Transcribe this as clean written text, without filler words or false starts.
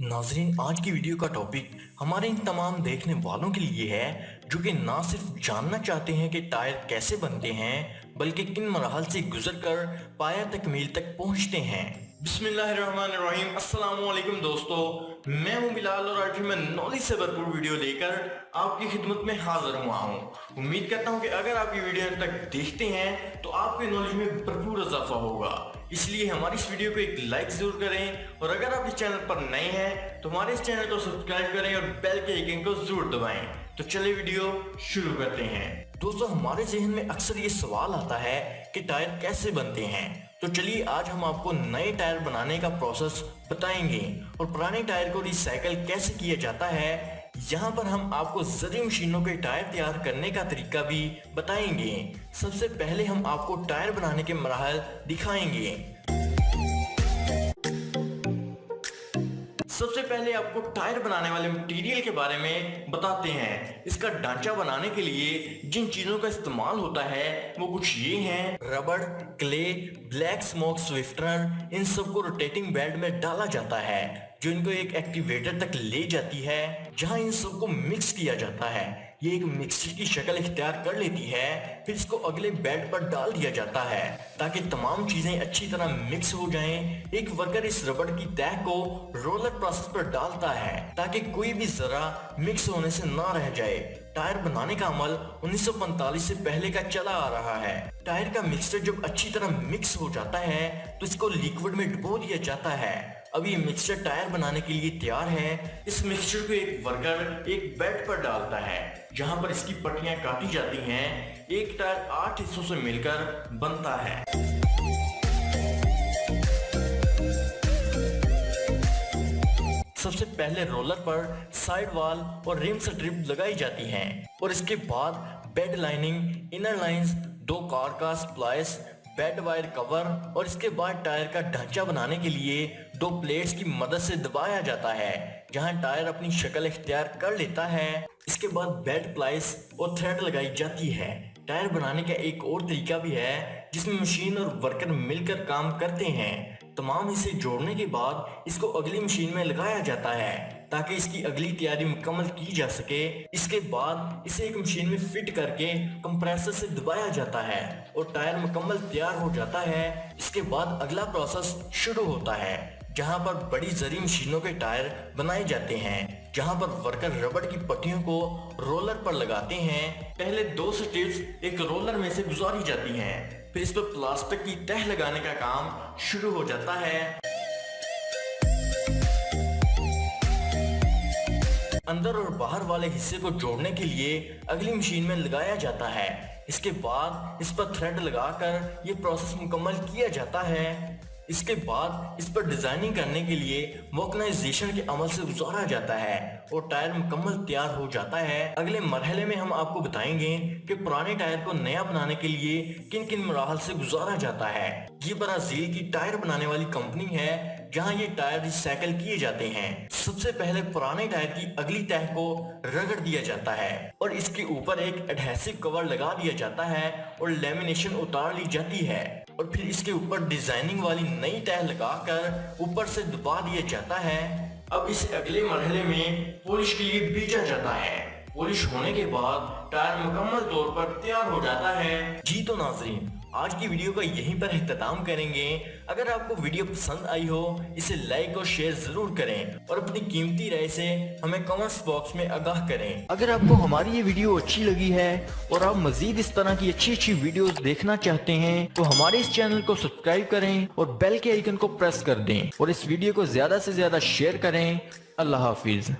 नाजरीन, आज की वीडियो का टॉपिक हमारे इन तमाम देखने वालों के लिए है जो कि ना सिर्फ जानना चाहते हैं कि टायर कैसे बनते हैं, बल्कि किन मराहल से गुजरकर पाया तकमील तक पहुंचते हैं। बिस्मिल्लाहिर्रहमानिर्रहीम। अस्सलाम वालेकुम दोस्तों, मैं हूं बिलाल और आज मैं नॉलेज से भरपूर वीडियो लेकर आपकी खिदमत में हाजिर हुआ हूं। उम्मीद करता हूं कि अगर आप ये वीडियो तक देखते हैं तो आपके नॉलेज में भरपूर इजाफा होगा, इसलिए हमारी इस वीडियो को एक लाइक जरूर करें और अगर आप इस चैनल पर नए हैं तो हमारे इस चैनल को सब्सक्राइब करें और बेल के आइकन को जरूर दबाएं। तो चलिए वीडियो शुरू करते हैं। दोस्तों, हमारे जहन में अक्सर ये सवाल आता है कि टायर कैसे बनते हैं, तो चलिए आज हम आपको नए टायर बनाने का प्रोसेस बताएंगे और पुराने टायर को रिसाइकल कैसे किया जाता है। यहाँ पर हम आपको ज़रूरी मशीनों के टायर तैयार करने का तरीका भी बताएंगे। सबसे पहले हम आपको टायर बनाने के मराहल दिखाएंगे। सबसे पहले आपको टायर बनाने वाले मटेरियल के बारे में बताते हैं। इसका ढांचा बनाने के लिए जिन चीजों का इस्तेमाल होता है वो कुछ ये हैं: रबड़, क्ले, ब्लैक स्मोक स्विफ्टनर। इन सबको रोटेटिंग बेड में डाला जाता है जो इनको एक एक्टिवेटर तक ले जाती है, जहां इन सबको मिक्स किया जाता है। ये एक मिक्सचर की शक्ल इख्तियार कर लेती है, फिर इसको अगले बेड पर डाल दिया जाता है ताकि तमाम चीजें अच्छी तरह मिक्स हो जाएं। एक वर्कर इस रबड़ की तह को रोलर प्रोसेस पर डालता है ताकि कोई भी जरा मिक्स होने से ना रह जाए। टायर बनाने का अमल 1945 से पहले का चला आ रहा है। टायर का मिक्सचर जब अच्छी तरह मिक्स हो जाता है तो इसको लिक्विड में डुबो दिया जाता है। अब ये मिक्सचर टायर बनाने के लिए तैयार है। इस मिक्सचर को एक वर्कर एक बेड पर डालता है जहां पर इसकी पट्टियां काटी जाती हैं। एक टायर 8 हिस्सों से मिलकर बनता है। सबसे पहले रोलर पर साइड वॉल और रिम स्ट्रिप लगाई जाती हैं और इसके बाद bead lining, inner lines, 2 carcass plies, bead wire cover और इसके बाद टायर का ढांचा बनाने के लिए 2 प्लेट्स की मदद से दबाया जाता है जहां टायर अपनी शक्ल इख्तियार कर लेता है। इसके बाद बेड प्लाइस और थ्रेड लगाई जाती है। टायर बनाने का एक और तरीका भी है जिसमें मशीन और वर्कर मिलकर काम करते हैं। तमाम हिस्से जोड़ने के बाद इसको अगली मशीन में लगाया जाता है ताकि इसकी अगली तैयारी मुकम्मल की जा सके। इसके बाद इसे एक मशीन में फिट करके कंप्रेसर से दबाया जाता है और टायर मुकम्मल तैयार हो जाता है। इसके बाद अगला प्रोसेस शुरू होता है जहां पर बड़ी जरी मशीनों के टायर बनाए जाते हैं, जहां पर वर्कर रबड़ की पट्टियों को रोलर पर लगाते हैं। पहले 2 स्ट्रिप्स एक रोलर में से गुजारी जाती हैं, फिर इस पर प्लास्टिक की तह लगाने का काम शुरू हो जाता है। अंदर और बाहर वाले हिस्से को जोड़ने के लिए अगली मशीन में लगाया जाता है। इसके बाद इस पर थ्रेड लगाकर ये प्रोसेस मुकम्मल किया जाता है। इसके बाद इस पर डिजाइनिंग करने के लिए वोकनाइजेशन के अमल से गुजारा जाता है और टायर मुकम्मल तैयार हो जाता है। अगले मरहले में हम आपको बताएंगे कि पुराने टायर को नया बनाने के लिए किन किन मराहल से गुजारा जाता है। ये ब्राजील की टायर बनाने वाली कंपनी है जहां ये टायर रिसाइकल किए जाते हैं। सबसे पहले पुराने टायर की अगली तह को रगड़ दिया जाता है और इसके ऊपर एक एडहेसिव कवर लगा दिया जाता है और लेमिनेशन उतार ली जाती है और फिर इसके ऊपर डिजाइनिंग वाली नई तह लगाकर ऊपर से दबा दिया जाता है। अब इसे अगले मरहले में पॉलिश के लिए भेजा जाता है। पॉलिश होने के बाद टायर मुकम्मल तौर पर तैयार हो जाता है। जी तो नाजरीन, आज की वीडियो का यहीं पर इख्तिताम करेंगे। अगर आपको वीडियो पसंद आई हो इसे लाइक और शेयर जरूर करें और अपनी कीमती राय से हमें कमेंट्स बॉक्स में आगाह करें। अगर आपको हमारी ये वीडियो अच्छी लगी है और आप मजीद इस तरह की अच्छी वीडियोस देखना चाहते हैं तो हमारे इस चैनल को सब्सक्राइब करें और बेल के आइकन को प्रेस कर दें और इस वीडियो को ज्यादा से ज्यादा शेयर करें। अल्लाह हाफिज।